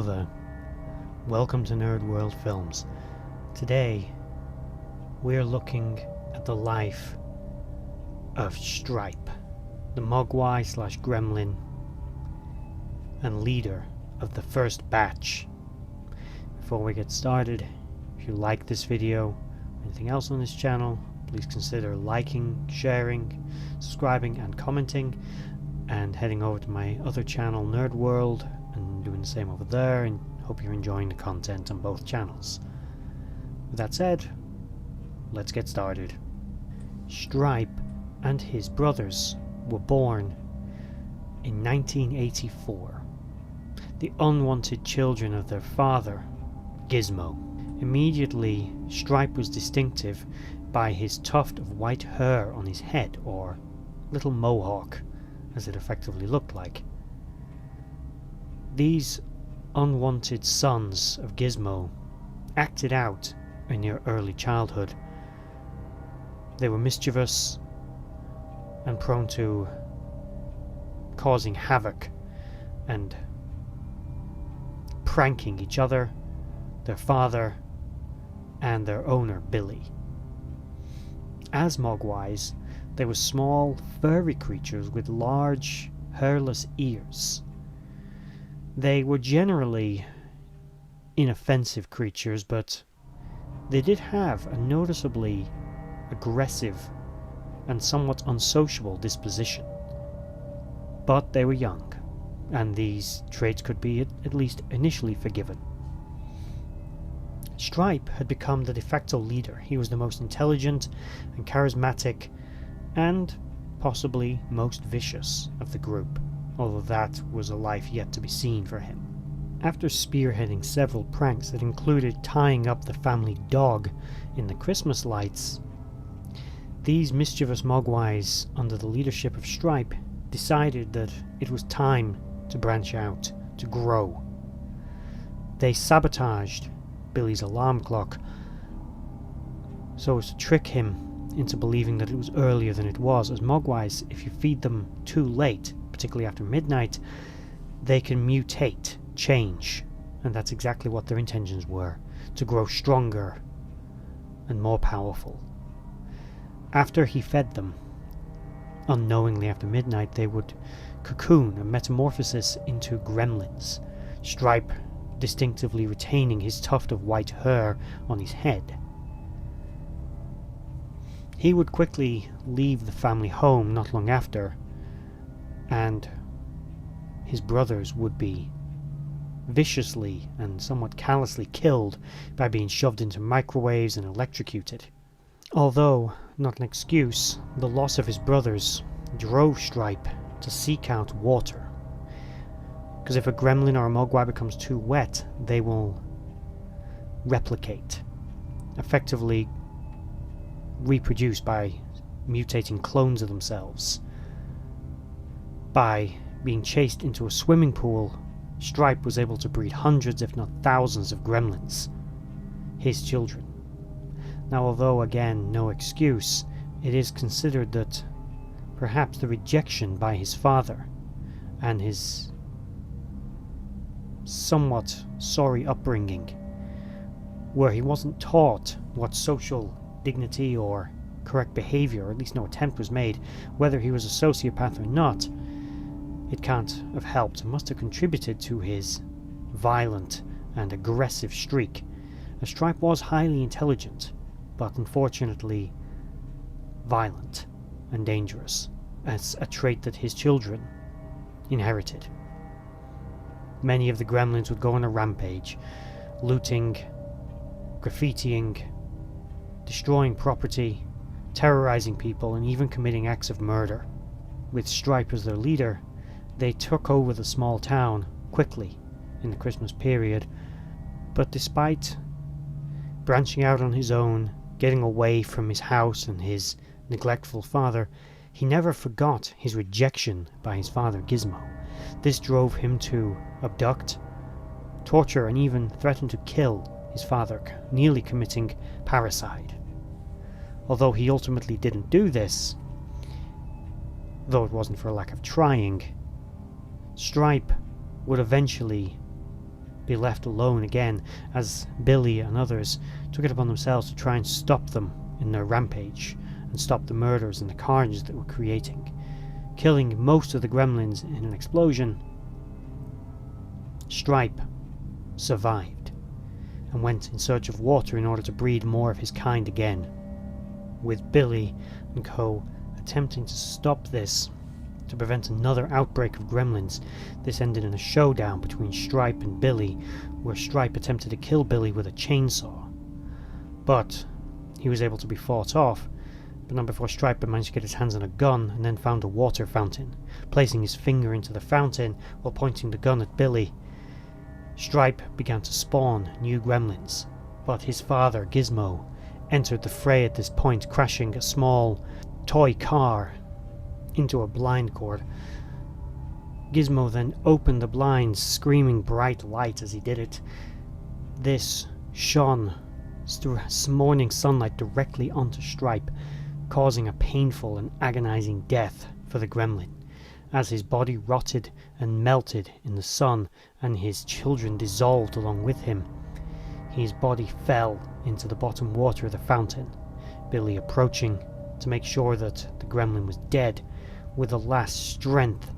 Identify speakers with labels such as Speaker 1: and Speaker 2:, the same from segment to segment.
Speaker 1: brother. Welcome to Nerd.World Films. Today, we're looking at the life of Stripe, the Mogwai / Gremlin and leader of the First Batch. Before we get started, if you like this video, or anything else on this channel, please consider liking, sharing, subscribing and commenting, and heading over to my other channel, Nerd.World, and doing the same over there, and hope you're enjoying the content on both channels. With that said, let's get started. Stripe and his brothers were born in 1984, the unwanted children of their father, Gizmo. Immediately, Stripe was distinctive by his tuft of white hair on his head, or little mohawk, as it effectively looked like. These unwanted sons of Gizmo acted out in their early childhood. They were mischievous and prone to causing havoc and pranking each other, their father, and their owner, Billy. As Mogwais, they were small, furry creatures with large, hairless ears. They were generally inoffensive creatures, but they did have a noticeably aggressive and somewhat unsociable disposition. But they were young, and these traits could be at least initially forgiven. Stripe had become the de facto leader. He was the most intelligent and charismatic and possibly most vicious of the group, although that was a life yet to be seen for him. After spearheading several pranks that included tying up the family dog in the Christmas lights, these mischievous Mogwais, under the leadership of Stripe, decided that it was time to branch out, to grow. They sabotaged Billy's alarm clock so as to trick him into believing that it was earlier than it was, as Mogwais, if you feed them too late, particularly after midnight, they can mutate, change, and that's exactly what their intentions were, to grow stronger and more powerful. After he fed them, unknowingly after midnight, they would cocoon a metamorphosis into gremlins, Stripe distinctively retaining his tuft of white hair on his head. He would quickly leave the family home not long after, and his brothers would be viciously and somewhat callously killed by being shoved into microwaves and electrocuted. Although not an excuse, the loss of his brothers drove Stripe to seek out water, because if a gremlin or a mogwai becomes too wet, they will replicate, effectively reproduce by mutating clones of themselves. By being chased into a swimming pool, Stripe was able to breed hundreds if not thousands of gremlins, his children. Now, although again no excuse, it is considered that perhaps the rejection by his father and his somewhat sorry upbringing, where he wasn't taught what social dignity or correct behavior, or at least no attempt was made, whether he was a sociopath or not, it can't have helped. It must have contributed to his violent and aggressive streak. Stripe was highly intelligent, but unfortunately violent and dangerous, as a trait that his children inherited. Many of the gremlins would go on a rampage, looting, graffitiing, destroying property, terrorizing people, and even committing acts of murder. With Stripe as their leader, they took over the small town quickly in the Christmas period, but despite branching out on his own, getting away from his house and his neglectful father, he never forgot his rejection by his father Gizmo. This drove him to abduct, torture, and even threaten to kill his father, nearly committing parricide. Although he ultimately didn't do this, though it wasn't for a lack of trying, Stripe would eventually be left alone again, as Billy and others took it upon themselves to try and stop them in their rampage and stop the murders and the carnage that were creating, killing most of the gremlins in an explosion. Stripe survived and went in search of water in order to breed more of his kind again, with Billy and co attempting to stop this to prevent another outbreak of gremlins. This ended in a showdown between Stripe and Billy, where Stripe attempted to kill Billy with a chainsaw, but he was able to be fought off, but not before Stripe managed to get his hands on a gun and then found a water fountain. Placing his finger into the fountain while pointing the gun at Billy, Stripe began to spawn new gremlins, but his father, Gizmo, entered the fray at this point, crashing a small toy car into a blind cord. Gizmo then opened the blinds, screaming bright light as he did it. This shone through morning sunlight directly onto Stripe, causing a painful and agonizing death for the gremlin, as his body rotted and melted in the sun and his children dissolved along with him. His body fell into the bottom water of the fountain, Billy approaching to make sure that the gremlin was dead. With the last strength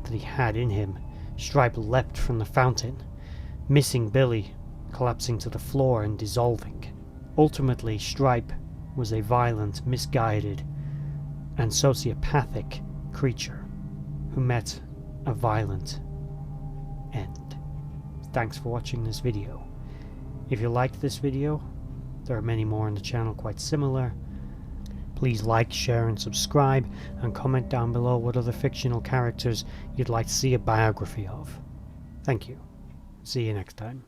Speaker 1: that he had in him, Stripe leapt from the fountain, missing Billy, collapsing to the floor and dissolving. Ultimately, Stripe was a violent, misguided, and sociopathic creature who met a violent end. Thanks for watching this video. If you liked this video, there are many more on the channel quite similar. Please like, share and subscribe, and comment down below what other fictional characters you'd like to see a biography of. Thank you. See you next time.